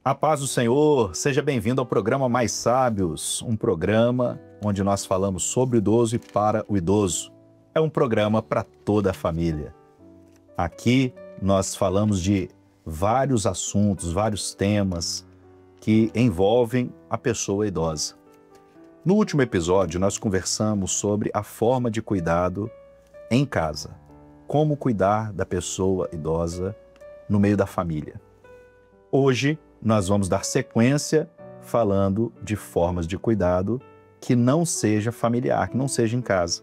A paz do Senhor, seja bem-vindo ao programa Mais Sábios, um programa onde nós falamos sobre o idoso e para o idoso. É um programa para toda a família. Aqui nós falamos de vários assuntos, vários temas que envolvem a pessoa idosa. No último episódio, nós conversamos sobre a forma de cuidado em casa. Como cuidar da pessoa idosa no meio da família. Hoje, nós vamos dar sequência falando de formas de cuidado que não seja familiar, que não seja em casa.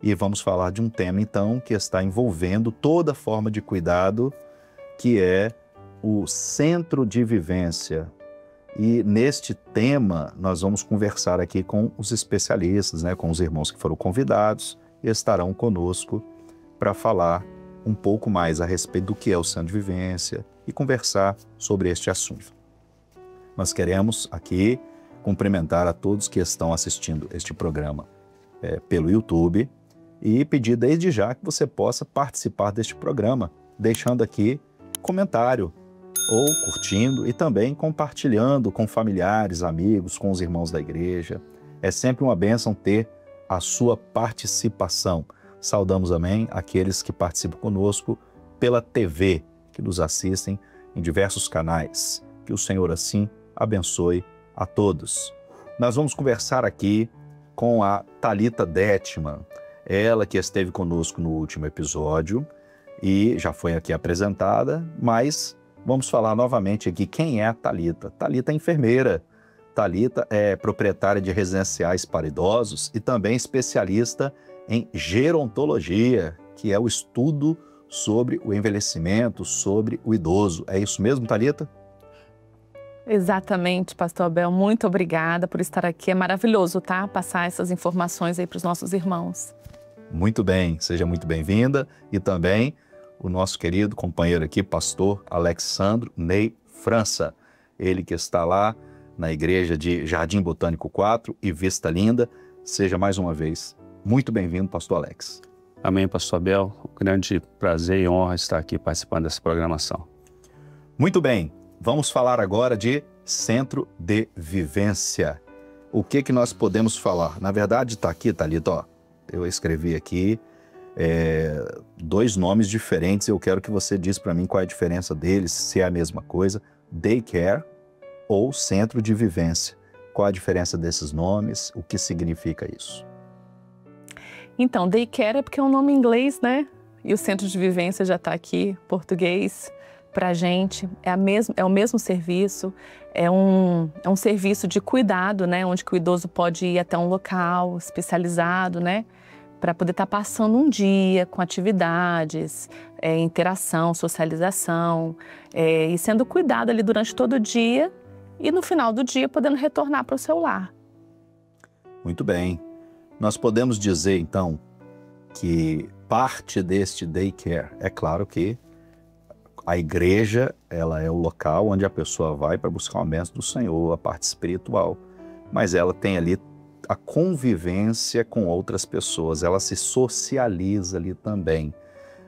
E vamos falar de um tema, então, que está envolvendo toda forma de cuidado, que é o centro de vivência. E neste tema, nós vamos conversar aqui com os especialistas, com os irmãos que foram convidados e estarão conosco para falar um pouco mais a respeito do que é o centro de vivência e conversar sobre este assunto. Nós queremos aqui cumprimentar a todos que estão assistindo este programa pelo YouTube e pedir desde já que você possa participar deste programa, deixando aqui comentário ou curtindo e também compartilhando com familiares, amigos, com os irmãos da igreja. É sempre uma bênção ter a sua participação. Saudamos, amém, aqueles que participam conosco pela TV, que nos assistem em diversos canais. Que o Senhor assim abençoe a todos. Nós vamos conversar aqui com a Thalita Detman, ela que esteve conosco no último episódio e já foi aqui apresentada, mas vamos falar novamente aqui quem é a Thalita. Thalita é enfermeira, Thalita é proprietária de residenciais para idosos e também especialista em gerontologia, que é o estudo sobre o envelhecimento, sobre o idoso. É isso mesmo, Thalita? Exatamente, pastor Abel. Muito obrigada por estar aqui. É maravilhoso, tá? Passar essas informações aí para os nossos irmãos. Muito bem, seja muito bem-vinda. E também o nosso querido companheiro aqui, pastor Alexandro Ney França. Ele que está lá na igreja de Jardim Botânico 4 e Vista Linda. Seja mais uma vez muito bem-vindo, pastor Alex. Amém, pastor Abel. Um grande prazer e honra estar aqui participando dessa programação. Muito bem, vamos falar agora de centro de vivência. O que nós podemos falar? Na verdade, está aqui, Thalita, ó, eu escrevi aqui dois nomes diferentes. Eu quero que você diz para mim qual é a diferença deles, se é a mesma coisa. Daycare ou centro de vivência. Qual a diferença desses nomes? O que significa isso? Então, daycare é porque é um nome em inglês, né? E o centro de vivência já está aqui, português, para a gente. É o mesmo serviço, é um serviço de cuidado, né? Onde que o idoso pode ir até um local especializado, né? Para poder estar passando um dia com atividades, interação, socialização, e sendo cuidado ali durante todo o dia e no final do dia podendo retornar para o seu lar. Muito bem. Nós podemos dizer, então, que parte deste daycare, é claro que a igreja, ela é o local onde a pessoa vai para buscar uma bênção do Senhor, a parte espiritual, mas ela tem ali a convivência com outras pessoas, ela se socializa ali também,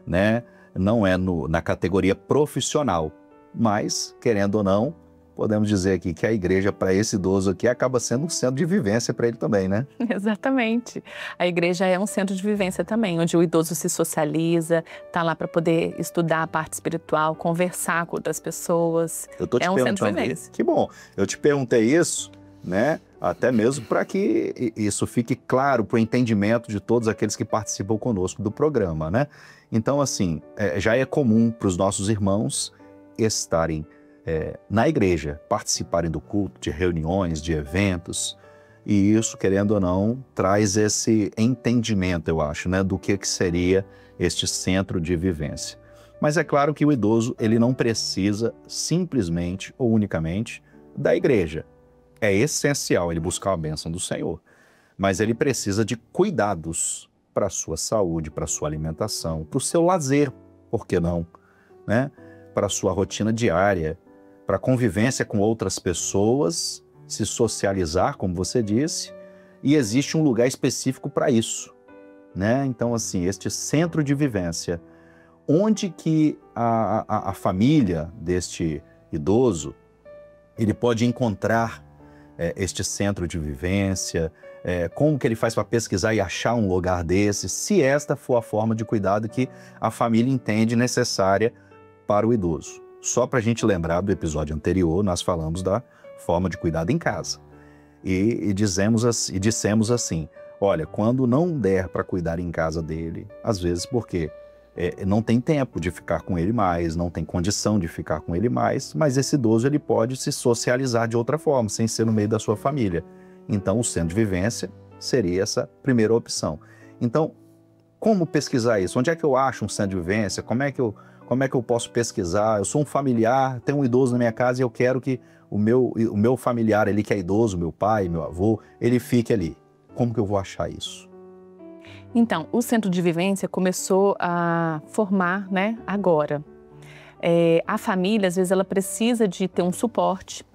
né? Não é na categoria profissional, mas, querendo ou não, podemos dizer aqui que a igreja, para esse idoso aqui, acaba sendo um centro de vivência para ele também, né? Exatamente. A igreja é um centro de vivência também, onde o idoso se socializa, está lá para poder estudar a parte espiritual, conversar com outras pessoas. Eu tô te é um perguntando, centro de vivência. Que bom. Eu te perguntei isso, né? Até mesmo para que isso fique claro para o entendimento de todos aqueles que participam conosco do programa, né? Então, assim, já é comum para os nossos irmãos estarem na igreja, participarem do culto, de reuniões, de eventos, e isso, querendo ou não, traz esse entendimento, eu acho, né, do que seria este centro de vivência. Mas é claro que o idoso, ele não precisa simplesmente ou unicamente da igreja. É essencial ele buscar a bênção do Senhor, mas ele precisa de cuidados para a sua saúde, para a sua alimentação, para o seu lazer, por que não, né? Para a sua rotina diária, para a convivência com outras pessoas, se socializar, como você disse, e existe um lugar específico para isso, né? Então, assim, este centro de vivência, onde que a família deste idoso ele pode encontrar este centro de vivência? Como que ele faz para pesquisar e achar um lugar desse, se esta for a forma de cuidado que a família entende necessária para o idoso? Só para a gente lembrar do episódio anterior, nós falamos da forma de cuidado em casa. E dissemos assim, olha, quando não der para cuidar em casa dele, às vezes porque não tem tempo de ficar com ele mais, não tem condição de ficar com ele mais, mas esse idoso ele pode se socializar de outra forma, sem ser no meio da sua família. Então, o centro de vivência seria essa primeira opção. Então, como pesquisar isso? Onde é que eu acho um centro de vivência? Como é que eu posso pesquisar? Eu sou um familiar, tenho um idoso na minha casa e eu quero que o meu familiar ali, que é idoso, meu pai, meu avô, ele fique ali. Como que eu vou achar isso? Então, o centro de vivência começou a formar, né, agora. A família, às vezes, ela precisa de ter um suporte.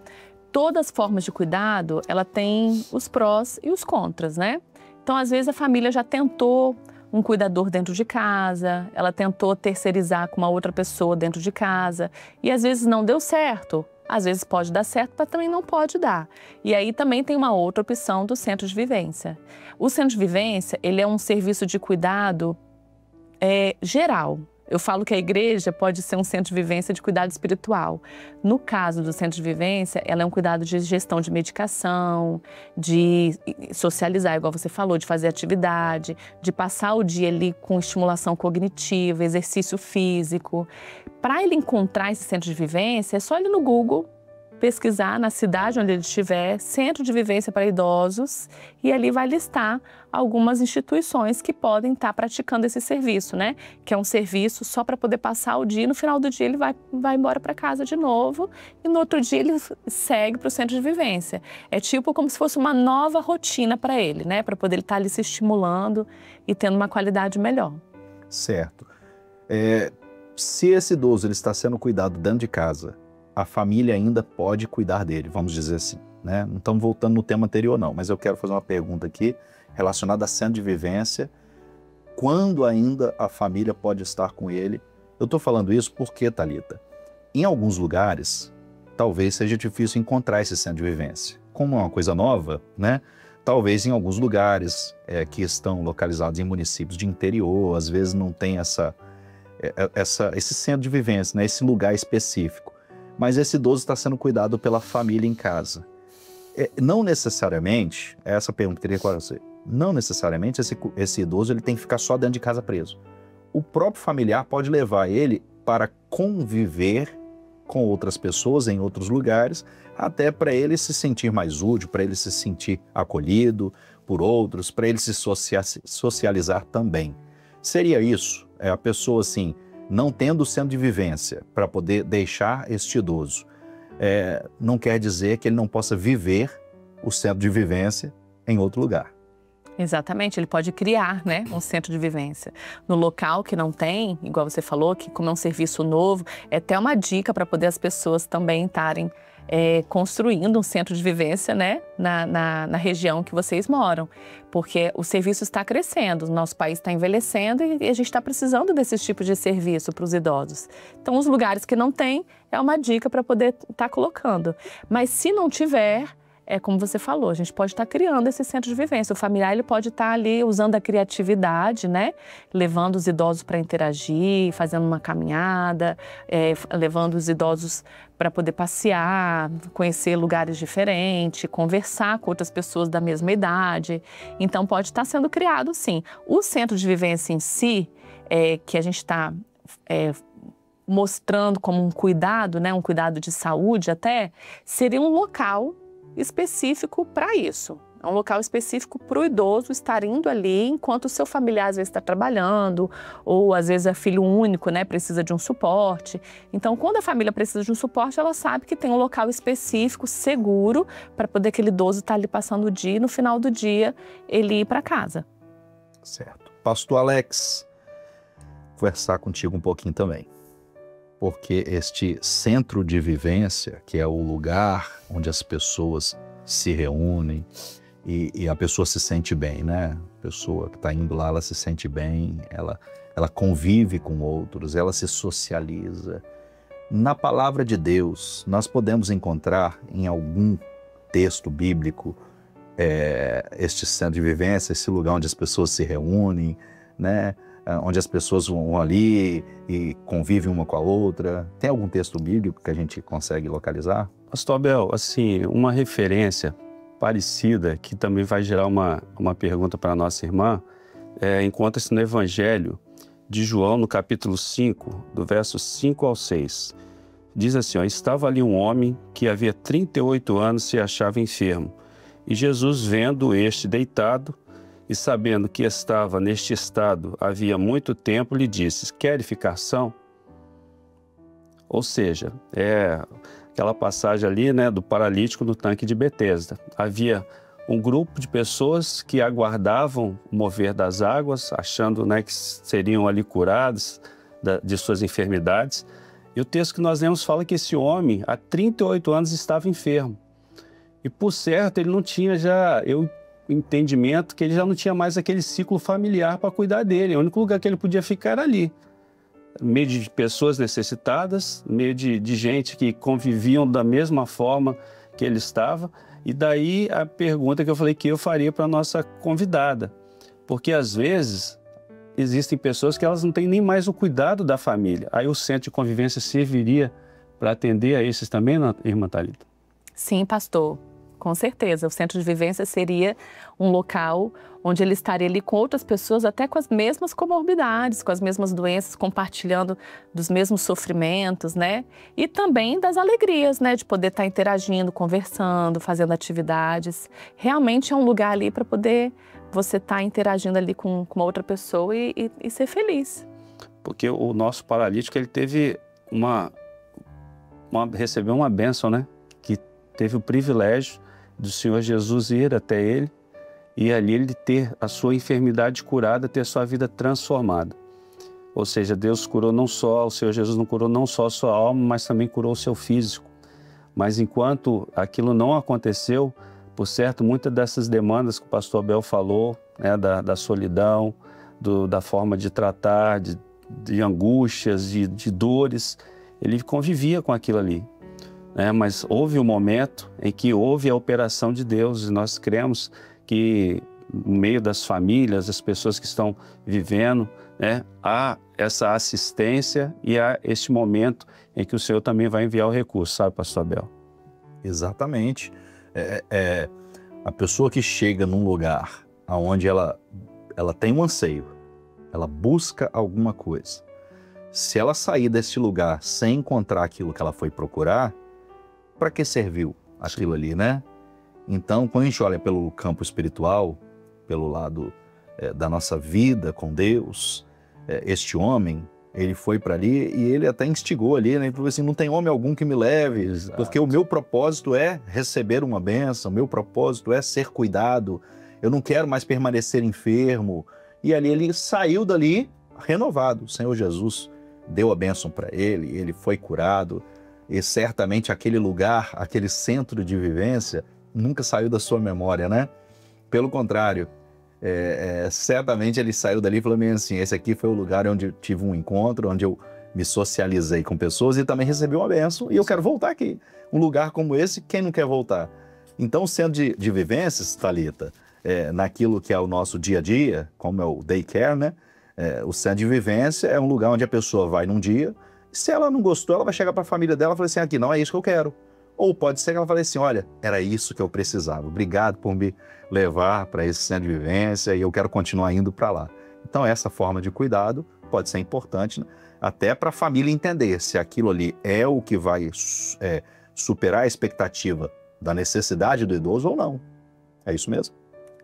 Todas as formas de cuidado, ela tem os prós e os contras, né? Então, às vezes, a família já tentou um cuidador dentro de casa, ela tentou terceirizar com uma outra pessoa dentro de casa e, às vezes, não deu certo. Às vezes pode dar certo, mas também não pode dar. E aí também tem uma outra opção do centro de vivência. O centro de vivência, ele é um serviço de cuidado geral. Eu falo que a igreja pode ser um centro de vivência de cuidado espiritual. No caso do centro de vivência, ela é um cuidado de gestão de medicação, de socializar, igual você falou, de fazer atividade, de passar o dia ali com estimulação cognitiva, exercício físico. Para ele encontrar esse centro de vivência, é só ele no Google pesquisar na cidade onde ele estiver, centro de vivência para idosos, e ali vai listar algumas instituições que podem estar praticando esse serviço, né? Que é um serviço só para poder passar o dia, e no final do dia ele vai embora para casa de novo, e no outro dia ele segue para o centro de vivência. É tipo como se fosse uma nova rotina para ele, né? Para poder ele estar ali se estimulando e tendo uma qualidade melhor. Certo. Se esse idoso ele está sendo cuidado dentro de casa, a família ainda pode cuidar dele, vamos dizer assim, né? Não estamos voltando no tema anterior não, mas eu quero fazer uma pergunta aqui relacionada a centro de vivência. Quando ainda a família pode estar com ele? Eu estou falando isso porque, Thalita, em alguns lugares, talvez seja difícil encontrar esse centro de vivência. Como é uma coisa nova, né? Talvez em alguns lugares que estão localizados em municípios de interior, às vezes não tem esse centro de vivência, né? Esse lugar específico. Mas esse idoso está sendo cuidado pela família em casa. Não necessariamente, essa pergunta que eu queria esclarecer, não necessariamente esse idoso ele tem que ficar só dentro de casa preso. O próprio familiar pode levar ele para conviver com outras pessoas em outros lugares, até para ele se sentir mais útil, para ele se sentir acolhido por outros, para ele se socializar também. Seria isso? A pessoa assim, não tendo centro de vivência para poder deixar este idoso, não quer dizer que ele não possa viver o centro de vivência em outro lugar. Exatamente, ele pode criar, né, um centro de vivência. No local que não tem, igual você falou, que como é um serviço novo, é até uma dica para poder as pessoas também estarem construindo um centro de vivência, né, na região que vocês moram. Porque o serviço está crescendo, o nosso país está envelhecendo e a gente está precisando desses tipos de serviço para os idosos. Então, os lugares que não tem, é uma dica para poder estar colocando. Mas se não tiver, como você falou, a gente pode estar criando esse centro de vivência. O familiar ele pode estar ali usando a criatividade, né? Levando os idosos para interagir, fazendo uma caminhada, levando os idosos para poder passear, conhecer lugares diferentes, conversar com outras pessoas da mesma idade. Então, pode estar sendo criado, sim. O centro de vivência em si, que a gente está mostrando como um cuidado, né? Um cuidado de saúde até, seria um local específico para isso. É um local específico para o idoso estar indo ali enquanto o seu familiar às vezes está trabalhando ou às vezes é filho único, né, precisa de um suporte. Então, quando a família precisa de um suporte, ela sabe que tem um local específico, seguro, para poder aquele idoso estar ali passando o dia e no final do dia ele ir para casa. Certo. Pastor Alex, conversar contigo um pouquinho também. Porque este centro de vivência, que é o lugar onde as pessoas se reúnem e a pessoa se sente bem, né? A pessoa que está indo lá, ela se sente bem, ela convive com outros, ela se socializa. Na palavra de Deus, nós podemos encontrar em algum texto bíblico este centro de vivência, esse lugar onde as pessoas se reúnem, né? Onde as pessoas vão ali e convivem uma com a outra. Tem algum texto bíblico que a gente consegue localizar? Pastor Abel, assim, uma referência parecida, que também vai gerar uma pergunta para a nossa irmã, encontra-se no Evangelho de João, no capítulo 5, do verso 5 ao 6. Diz assim, estava ali um homem que havia 38 anos se achava enfermo. E Jesus, vendo este deitado e sabendo que estava neste estado havia muito tempo, lhe disse, quer ficar são? Ou seja, aquela passagem ali, né, do paralítico no tanque de Betesda. Havia um grupo de pessoas que aguardavam o mover das águas, achando, né, que seriam ali curados de suas enfermidades. E o texto que nós lemos fala que esse homem, há 38 anos, estava enfermo. E, por certo, ele não tinha entendimento que ele já não tinha mais aquele ciclo familiar para cuidar dele. O único lugar que ele podia ficar era ali. No meio de pessoas necessitadas, no meio de gente que conviviam da mesma forma que ele estava. E daí a pergunta que eu falei que eu faria para a nossa convidada. Porque, às vezes, existem pessoas que elas não têm nem mais o cuidado da família. Aí o centro de convivência serviria para atender a esses também, irmã Thalita? Sim, pastor. Com certeza, o centro de vivência seria um local onde ele estaria ali com outras pessoas, até com as mesmas comorbidades, com as mesmas doenças, compartilhando dos mesmos sofrimentos, né? E também das alegrias, né? De poder estar interagindo, conversando, fazendo atividades. Realmente é um lugar ali para poder você estar interagindo ali com uma outra pessoa e ser feliz. Porque o nosso paralítico, ele teve recebeu uma bênção, né? Que teve o privilégio do Senhor Jesus ir até ele e ali ele ter a sua enfermidade curada, ter a sua vida transformada. Ou seja, Deus curou não só, o Senhor Jesus não curou não só a sua alma, mas também curou o seu físico. Mas enquanto aquilo não aconteceu, por certo, muitas dessas demandas que o pastor Abel falou, né, da solidão, da forma de tratar, de angústias, de dores, ele convivia com aquilo ali. Mas houve um momento em que houve a operação de Deus e nós cremos que no meio das famílias, das pessoas que estão vivendo, né, há essa assistência e há este momento em que o Senhor também vai enviar o recurso, sabe, pastor Abel? Exatamente. A pessoa que chega num lugar onde ela tem um anseio, ela busca alguma coisa. Se ela sair desse lugar sem encontrar aquilo que ela foi procurar, para que serviu aquilo ali, né? Então, quando a gente olha pelo campo espiritual, pelo lado da nossa vida com Deus, este homem, ele foi para ali e ele até instigou ali, né? Ele falou assim, não tem homem algum que me leve, exato, porque o meu propósito é receber uma bênção, o meu propósito é ser cuidado, eu não quero mais permanecer enfermo. E ali ele saiu dali renovado. O Senhor Jesus deu a bênção para ele, ele foi curado. E certamente aquele lugar, aquele centro de vivência, nunca saiu da sua memória, né? Pelo contrário, certamente ele saiu dali e falou assim, esse aqui foi o lugar onde eu tive um encontro, onde eu me socializei com pessoas e também recebi uma bênção e eu quero voltar aqui. Um lugar como esse, quem não quer voltar? Então o centro de vivências, Thalita, naquilo que é o nosso dia a dia, como é o daycare, né? O centro de vivência é um lugar onde a pessoa vai num dia. Se ela não gostou, ela vai chegar para a família dela e falar assim, aqui não é isso que eu quero. Ou pode ser que ela fale assim, olha, era isso que eu precisava. Obrigado por me levar para esse centro de vivência e eu quero continuar indo para lá. Então essa forma de cuidado pode ser importante, né? Até para a família entender se aquilo ali é o que vai superar a expectativa da necessidade do idoso ou não. É isso mesmo?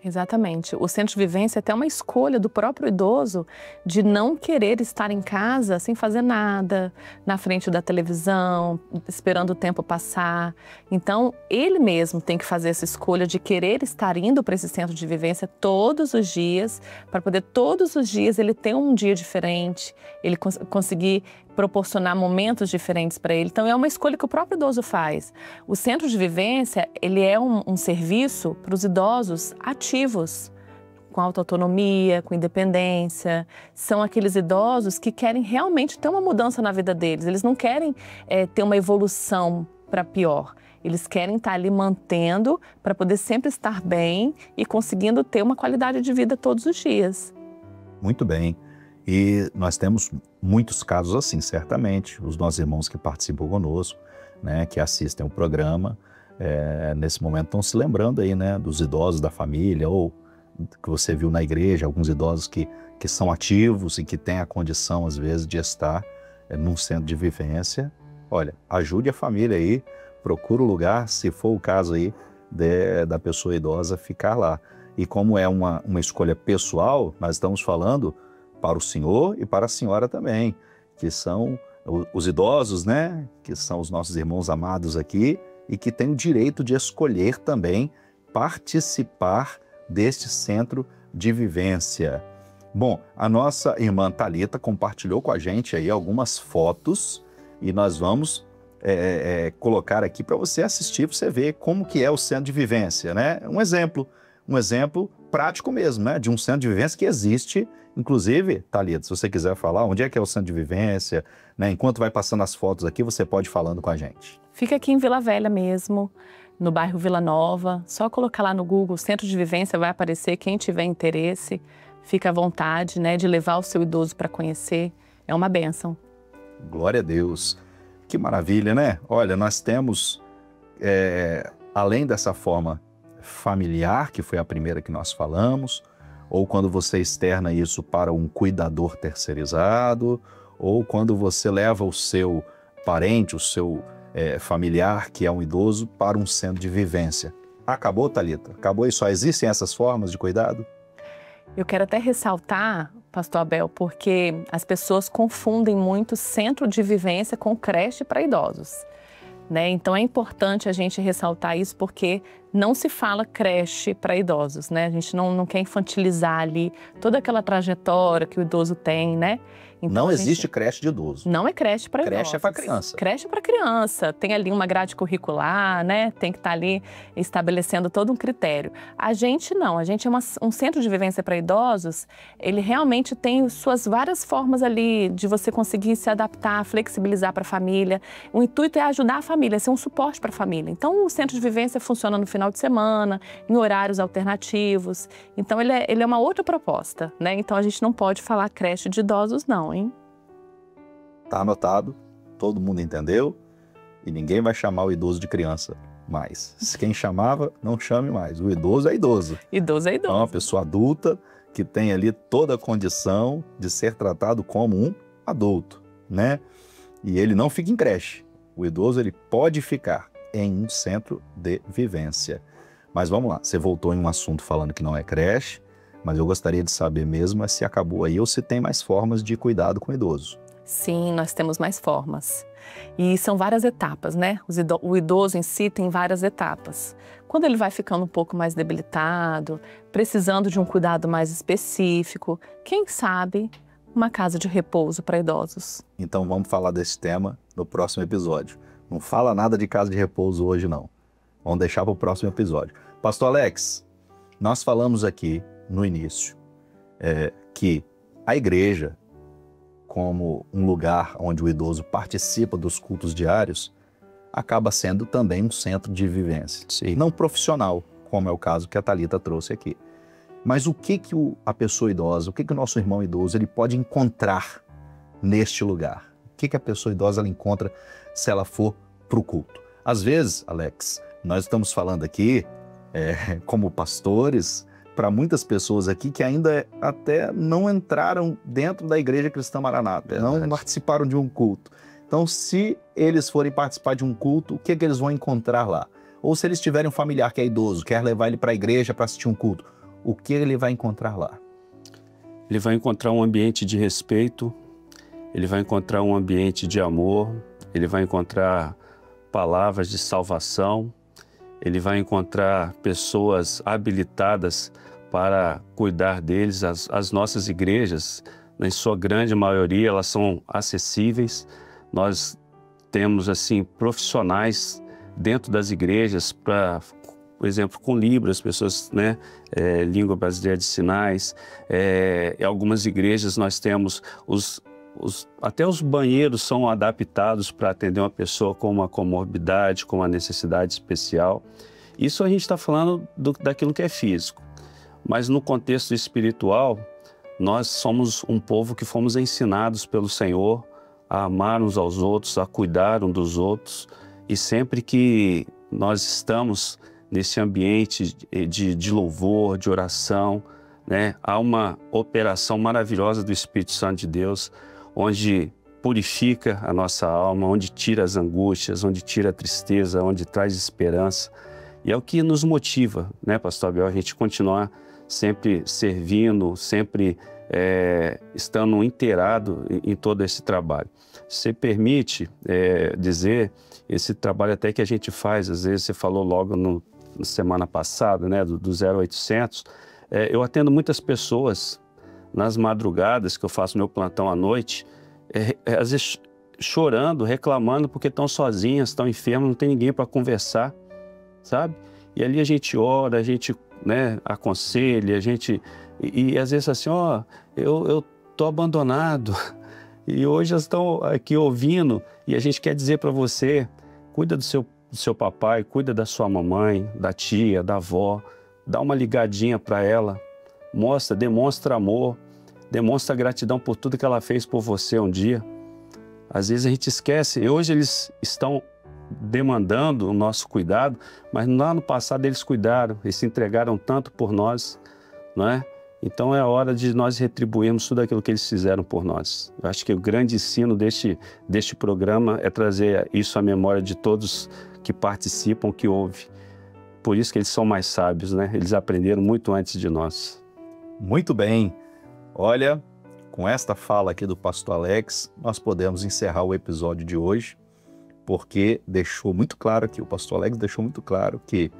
Exatamente. O centro de vivência é até uma escolha do próprio idoso de não querer estar em casa sem fazer nada, na frente da televisão, esperando o tempo passar. Então, ele mesmo tem que fazer essa escolha de querer estar indo para esse centro de vivência todos os dias, para poder todos os dias ele ter um dia diferente, ele conseguir proporcionar momentos diferentes para ele. Então, é uma escolha que o próprio idoso faz. O centro de vivência, ele é um serviço para os idosos ativos, com alta autonomia, com independência. São aqueles idosos que querem realmente ter uma mudança na vida deles. Eles não querem ter uma evolução para pior. Eles querem estar ali mantendo para poder sempre estar bem e conseguindo ter uma qualidade de vida todos os dias. Muito bem. E nós temos muitos casos assim, certamente. Os nossos irmãos que participam conosco, né, que assistem o programa, nesse momento estão se lembrando aí, né, dos idosos da família, ou que você viu na igreja, alguns idosos que são ativos e que têm a condição, às vezes, de estar num centro de vivência. Olha, ajude a família aí, procura o lugar, se for o caso aí da pessoa idosa ficar lá. E como é uma escolha pessoal, nós estamos falando para o senhor e para a senhora também, que são os idosos, né? Que são os nossos irmãos amados aqui e que têm o direito de escolher também participar deste centro de vivência. Bom, a nossa irmã Thalita compartilhou com a gente aí algumas fotos e nós vamos colocar aqui para você assistir, para você ver como que é o centro de vivência, né? Um exemplo prático mesmo, né? De um centro de vivência que existe. Inclusive, Thalita, se você quiser falar onde é que é o centro de vivência, né? Enquanto vai passando as fotos aqui, você pode ir falando com a gente. Fica aqui em Vila Velha mesmo, no bairro Vila Nova. Só colocar lá no Google Centro de Vivência, vai aparecer. Quem tiver interesse, fica à vontade, né? De levar o seu idoso para conhecer. É uma bênção. Glória a Deus. Que maravilha, né? Olha, nós temos, além dessa forma familiar, que foi a primeira que nós falamos, ou quando você externa isso para um cuidador terceirizado, ou quando você leva o seu parente, o seu familiar, que é um idoso, para um centro de vivência. Acabou, Thalita? Acabou e só existem essas formas de cuidado? Eu quero até ressaltar, Pastor Abel, porque as pessoas confundem muito centro de vivência com creche para idosos, né? Então é importante a gente ressaltar isso, porque não se fala creche para idosos, né? A gente não quer infantilizar ali toda aquela trajetória que o idoso tem, né? Então, não existe creche de idoso. Não é creche para idosos. Creche é para criança. Creche para criança. Tem ali uma grade curricular, né? Tem que estar ali estabelecendo todo um critério. A gente não. A gente é um centro de vivência para idosos. Ele realmente tem suas várias formas ali de você conseguir se adaptar, flexibilizar para a família. O intuito é ajudar a família, ser um suporte para a família. Então, o centro de vivência funciona no final de semana, em horários alternativos. Então, ele é uma outra proposta, né? Então, a gente não pode falar creche de idosos, não. Hein? Tá anotado, todo mundo entendeu e ninguém vai chamar o idoso de criança mais. Quem chamava, não chame mais. O idoso é idoso. Idoso é idoso. É uma pessoa adulta que tem ali toda a condição de ser tratado como um adulto, né? E ele não fica em creche. O idoso, ele pode ficar em um centro de vivência. Mas vamos lá, você voltou em um assunto falando que não é creche, mas eu gostaria de saber mesmo se acabou aí ou se tem mais formas de cuidado com o idoso. Sim, nós temos mais formas. E são várias etapas, né? O idoso em si tem várias etapas. Quando ele vai ficando um pouco mais debilitado, precisando de um cuidado mais específico, quem sabe uma casa de repouso para idosos. Então vamos falar desse tema no próximo episódio. Não fala nada de casa de repouso hoje, não. Vamos deixar para o próximo episódio. Pastor Alex, nós falamos aqui no início que a igreja, como um lugar onde o idoso participa dos cultos diários, acaba sendo também um centro de vivência. Sim. Não profissional, como é o caso que a Thalita trouxe aqui. Mas o que a pessoa idosa, o que o nosso irmão idoso, ele pode encontrar neste lugar? O que a pessoa idosa ela encontra se ela for para o culto? Às vezes, Alex, nós estamos falando aqui como pastores, para muitas pessoas aqui que ainda até não entraram dentro da Igreja Cristã Maranata, não participaram de um culto. Então, se eles forem participar de um culto, o que eles vão encontrar lá? Ou se eles tiverem um familiar que é idoso, quer levar ele para a igreja para assistir um culto, o que ele vai encontrar lá? Ele vai encontrar um ambiente de respeito, ele vai encontrar um ambiente de amor, ele vai encontrar palavras de salvação, ele vai encontrar pessoas habilitadas para cuidar deles. As nossas igrejas, em sua grande maioria, elas são acessíveis. Nós temos, assim, profissionais dentro das igrejas para por exemplo, com Libras, pessoas, né, língua brasileira de sinais. Em algumas igrejas nós temos até os banheiros são adaptados para atender uma pessoa com uma comorbidade, com uma necessidade especial. Isso a gente está falando daquilo que é físico. Mas no contexto espiritual, nós somos um povo que fomos ensinados pelo Senhor a amar uns aos outros, a cuidar uns dos outros. E sempre que nós estamos nesse ambiente de louvor, de oração, né, há uma operação maravilhosa do Espírito Santo de Deus, onde purifica a nossa alma, onde tira as angústias, onde tira a tristeza, onde traz esperança. E é o que nos motiva, né, Pastor Abel, a gente continuar sempre servindo, sempre estando inteirado em todo esse trabalho. Você permite dizer, esse trabalho até que a gente faz, às vezes você falou logo na semana passada, né, do 0800, eu atendo muitas pessoas nas madrugadas, que eu faço meu plantão à noite, às vezes chorando, reclamando porque estão sozinhas, estão enfermas, não tem ninguém para conversar, sabe? E ali a gente ora, a gente, né, aconselha, a gente... E às vezes assim, eu tô abandonado e hoje elas estão aqui ouvindo e a gente quer dizer para você, cuida do seu papai, cuida da sua mamãe, da tia, da avó, dá uma ligadinha para ela, demonstra amor, demonstra gratidão por tudo que ela fez por você um dia. Às vezes a gente esquece, e hoje eles estão demandando o nosso cuidado, mas lá no passado eles cuidaram, eles se entregaram tanto por nós, não é? Então é a hora de nós retribuirmos tudo aquilo que eles fizeram por nós. Eu acho que o grande ensino deste programa é trazer isso à memória de todos que participam, que ouvem. Por isso que eles são mais sábios, né? Eles aprenderam muito antes de nós. Muito bem. Olha, com esta fala aqui do pastor Alex, nós podemos encerrar o episódio de hoje, porque deixou muito claro aqui, o pastor Alex deixou muito claro que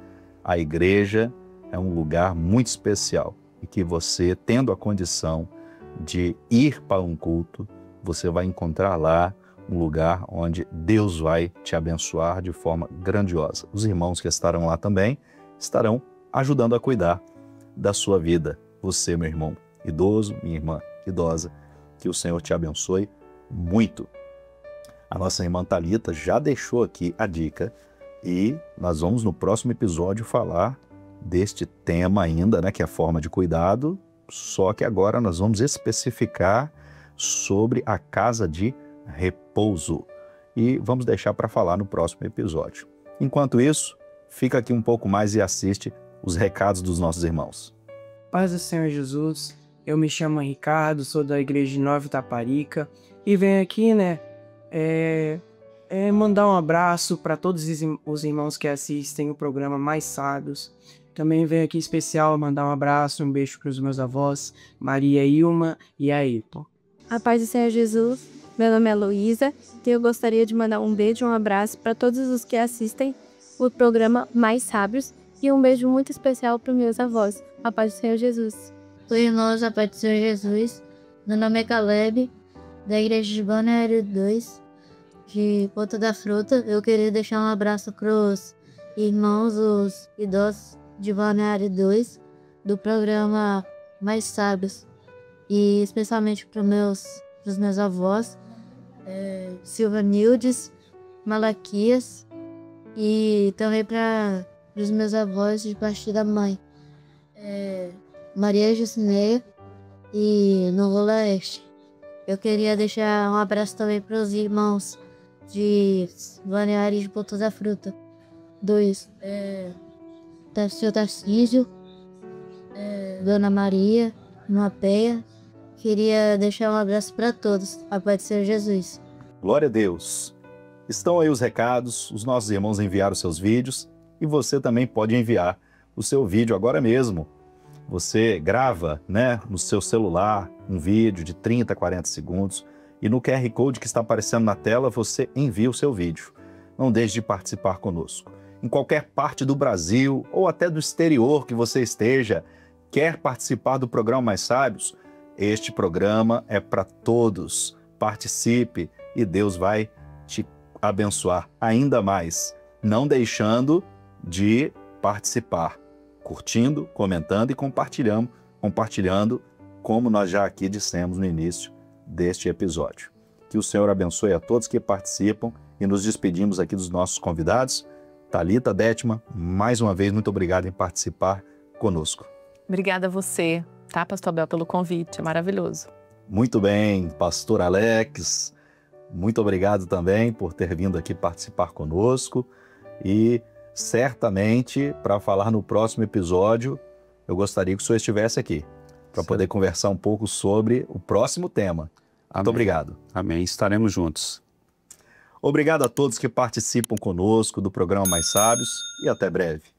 a igreja é um lugar muito especial e que você, tendo a condição de ir para um culto, você vai encontrar lá um lugar onde Deus vai te abençoar de forma grandiosa. Os irmãos que estarão lá também estarão ajudando a cuidar da sua vida. Você, meu irmão idoso, minha irmã idosa, que o Senhor te abençoe muito. A nossa irmã Thalita já deixou aqui a dica e nós vamos no próximo episódio falar deste tema ainda, né, que é a forma de cuidado, só que agora nós vamos especificar sobre a casa de repouso e vamos deixar para falar no próximo episódio. Enquanto isso, fica aqui um pouco mais e assiste os recados dos nossos irmãos. Paz do Senhor Jesus, eu me chamo Ricardo, sou da igreja de Nova Itaparica e venho aqui, né, mandar um abraço para todos os irmãos que assistem o programa Mais Sábios. Também venho aqui especial mandar um abraço, um beijo para os meus avós, Maria Ilma e Ailton. A paz do Senhor Jesus, meu nome é Luísa e eu gostaria de mandar um beijo e um abraço para todos os que assistem o programa Mais Sábios e um beijo muito especial para os meus avós. A paz do Senhor Jesus. Oi, irmãos, a paz do Senhor Jesus. Meu nome é Caleb, da igreja de Balneário 2, de Ponta da Fruta. Eu queria deixar um abraço para os irmãos, os idosos de Balneário 2, do programa Mais Sábios. E especialmente para os meus avós, Silva Nildes, Malaquias, e também para os meus avós de parte da mãe, Maria Jucineia e Novo Leste. Eu queria deixar um abraço também para os irmãos de Balneário de Ponta da Fruta 2, Seu Tarcísio, Dona Maria, Mapeia. Queria deixar um abraço para todos. A paz do Senhor Jesus. Glória a Deus. Estão aí os recados, os nossos irmãos enviaram seus vídeos e você também pode enviar o seu vídeo agora mesmo. Você grava, né, no seu celular um vídeo de 30, 40 segundos e no QR Code que está aparecendo na tela você envia o seu vídeo. Não deixe de participar conosco. Em qualquer parte do Brasil ou até do exterior que você esteja, quer participar do programa Mais Sábios? Este programa é para todos. Participe e Deus vai te abençoar ainda mais, não deixando de participar, curtindo, comentando e compartilhando, como nós já aqui dissemos no início deste episódio. Que o Senhor abençoe a todos que participam e nos despedimos aqui dos nossos convidados. Thalita, Détima, mais uma vez, muito obrigado em participar conosco. Obrigada a você, tá, Pastor Abel, pelo convite, é maravilhoso. Muito bem, Pastor Alex, muito obrigado também por ter vindo aqui participar conosco e certamente para falar no próximo episódio eu gostaria que o senhor estivesse aqui para poder conversar um pouco sobre o próximo tema. Amém. Muito obrigado. Amém, estaremos juntos. Obrigado a todos que participam conosco do programa Mais Sábios e até breve.